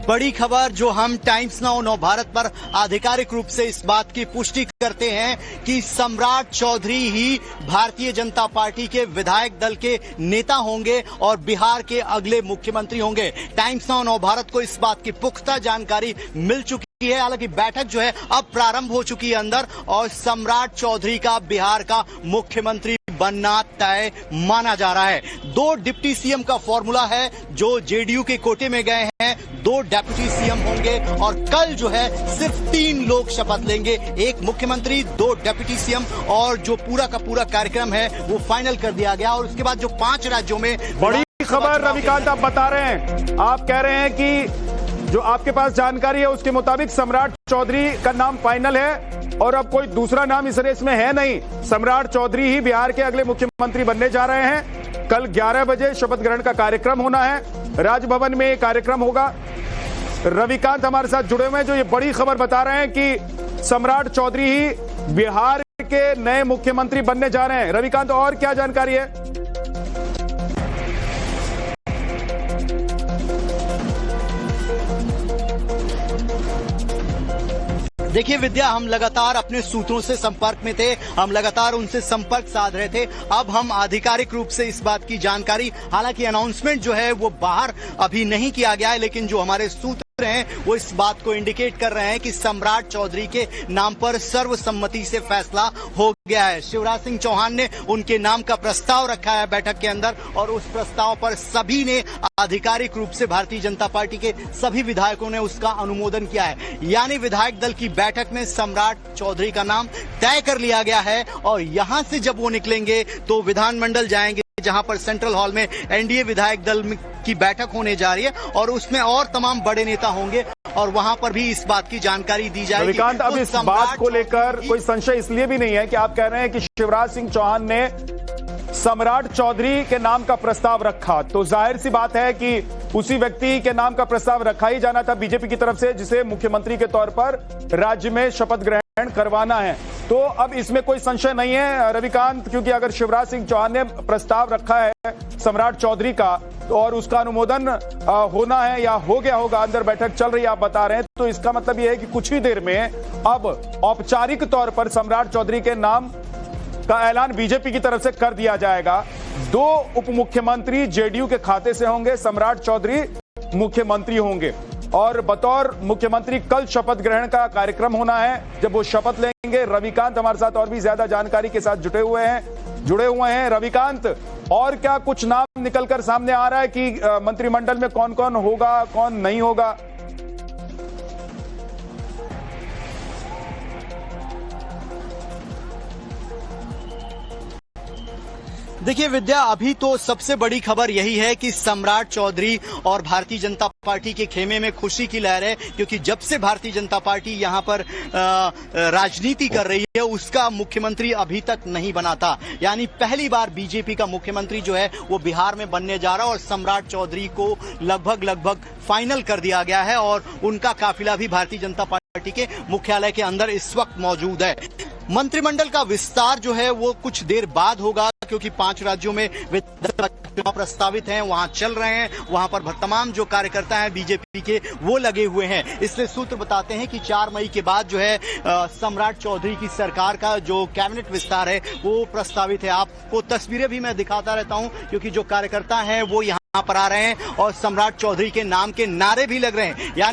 बड़ी खबर जो हम टाइम्स नाउ नव भारत पर आधिकारिक रूप से इस बात की पुष्टि करते हैं कि सम्राट चौधरी ही भारतीय जनता पार्टी के विधायक दल के नेता होंगे और बिहार के अगले मुख्यमंत्री होंगे। टाइम्स नाउ नव भारत को इस बात की पुख्ता जानकारी मिल चुकी है। हालांकि बैठक जो है अब प्रारंभ हो चुकी है अंदर और सम्राट चौधरी का बिहार का मुख्यमंत्री बनना तय माना जा रहा है। 2 डिप्टी सीएम का फॉर्मूला है जो जेडीयू के कोटे में गए हैं। 2 डिप्टी सीएम होंगे और कल जो है सिर्फ 3 लोग शपथ लेंगे, 1 मुख्यमंत्री, 2 डिप्टी सीएम और जो पूरा का पूरा कार्यक्रम है वो फाइनल कर दिया गया। और उसके बाद जो 5 राज्यों में बड़ी खबर रविकांत आप बता रहे हैं, आप कह रहे हैं कि जो आपके पास जानकारी है उसके मुताबिक सम्राट चौधरी का नाम फाइनल है और अब कोई दूसरा नाम इस रेस में है नहीं। सम्राट चौधरी ही बिहार के अगले मुख्यमंत्री बनने जा रहे हैं। कल 11 बजे शपथ ग्रहण का कार्यक्रम होना है, राजभवन में कार्यक्रम होगा। रविकांत हमारे साथ जुड़े हुए हैं जो ये बड़ी खबर बता रहे हैं कि सम्राट चौधरी ही बिहार के नए मुख्यमंत्री बनने जा रहे हैं। रविकांत, और क्या जानकारी है? देखिए विद्या, हम लगातार अपने सूत्रों से संपर्क में थे, हम लगातार उनसे संपर्क साध रहे थे। अब हम आधिकारिक रूप से इस बात की जानकारी, हालांकि अनाउंसमेंट जो है वो बाहर अभी नहीं किया गया है, लेकिन जो हमारे सूत्र हैं वो इस बात को इंडिकेट कर रहे हैं कि सम्राट चौधरी के नाम पर सर्वसम्मति से फैसला हो गया है। शिवराज सिंह चौहान ने उनके नाम का प्रस्ताव रखा है बैठक के अंदर और उस प्रस्ताव पर सभी ने आधिकारिक रूप से भारतीय जनता पार्टी के सभी विधायकों ने उसका अनुमोदन किया है। यानी विधायक दल की बैठक में सम्राट चौधरी का नाम तय कर लिया गया है और यहां से जब वो निकलेंगे तो विधानमंडल जाएंगे, जहां पर सेंट्रल हॉल में एनडीए विधायक दल की बैठक होने जा रही है और उसमें और तमाम बड़े नेता होंगे और वहां पर भी इस बात की जानकारी दी जाएगी। रविकांत, अब इस बात को लेकर कोई संशय इसलिए भी नहीं है कि आप कह रहे हैं कि शिवराज सिंह चौहान ने सम्राट चौधरी के नाम का प्रस्ताव रखा, तो जाहिर सी बात है कि उसी व्यक्ति के नाम का प्रस्ताव रखा ही जाना था बीजेपी की तरफ से, जिसे मुख्यमंत्री के तौर पर राज्य में शपथ ग्रहण करवाना है। तो अब इसमें कोई संशय नहीं है रविकांत, क्योंकि अगर शिवराज सिंह चौहान ने प्रस्ताव रखा है सम्राट चौधरी का तो और उसका अनुमोदन होना है या हो गया होगा, अंदर बैठक चल रही है आप बता रहे हैं, तो इसका मतलब यह है कि कुछ ही देर में अब औपचारिक तौर पर सम्राट चौधरी के नाम का ऐलान बीजेपी की तरफ से कर दिया जाएगा। 2 उप मुख्यमंत्री जेडीयू के खाते से होंगे, सम्राट चौधरी मुख्यमंत्री होंगे और बतौर मुख्यमंत्री कल शपथ ग्रहण का कार्यक्रम होना है जब वो शपथ लेंगे। रविकांत हमारे साथ और भी ज्यादा जानकारी के साथ जुड़े हुए हैं। रविकांत, और क्या कुछ नाम निकलकर सामने आ रहा है कि मंत्रिमंडल में कौन कौन होगा, कौन नहीं होगा? देखिए विद्या, अभी तो सबसे बड़ी खबर यही है कि सम्राट चौधरी और भारतीय जनता पार्टी के खेमे में खुशी की लहर है, क्योंकि जब से भारतीय जनता पार्टी यहां पर राजनीति कर रही है उसका मुख्यमंत्री अभी तक नहीं बना था। यानी पहली बार बीजेपी का मुख्यमंत्री जो है वो बिहार में बनने जा रहा है और सम्राट चौधरी को लगभग फाइनल कर दिया गया है और उनका काफिला भी भारतीय जनता पार्टी के मुख्यालय के अंदर इस वक्त मौजूद है। मंत्रिमंडल का विस्तार जो है वो कुछ देर बाद होगा, क्योंकि 5 राज्यों में चुनाव प्रस्तावित हैं, वहां चल रहे हैं, वहां पर तमाम जो कार्यकर्ता हैं बीजेपी के वो लगे हुए हैं। इसलिए सूत्र बताते हैं कि 4 मई के बाद जो है सम्राट चौधरी की सरकार का जो कैबिनेट विस्तार है वो प्रस्तावित है। आपको तस्वीरें भी मैं दिखाता रहता हूं, क्योंकि जो कार्यकर्ता हैं वो यहाँ पर आ रहे हैं और सम्राट चौधरी के नाम के नारे भी लग रहे हैं। यानी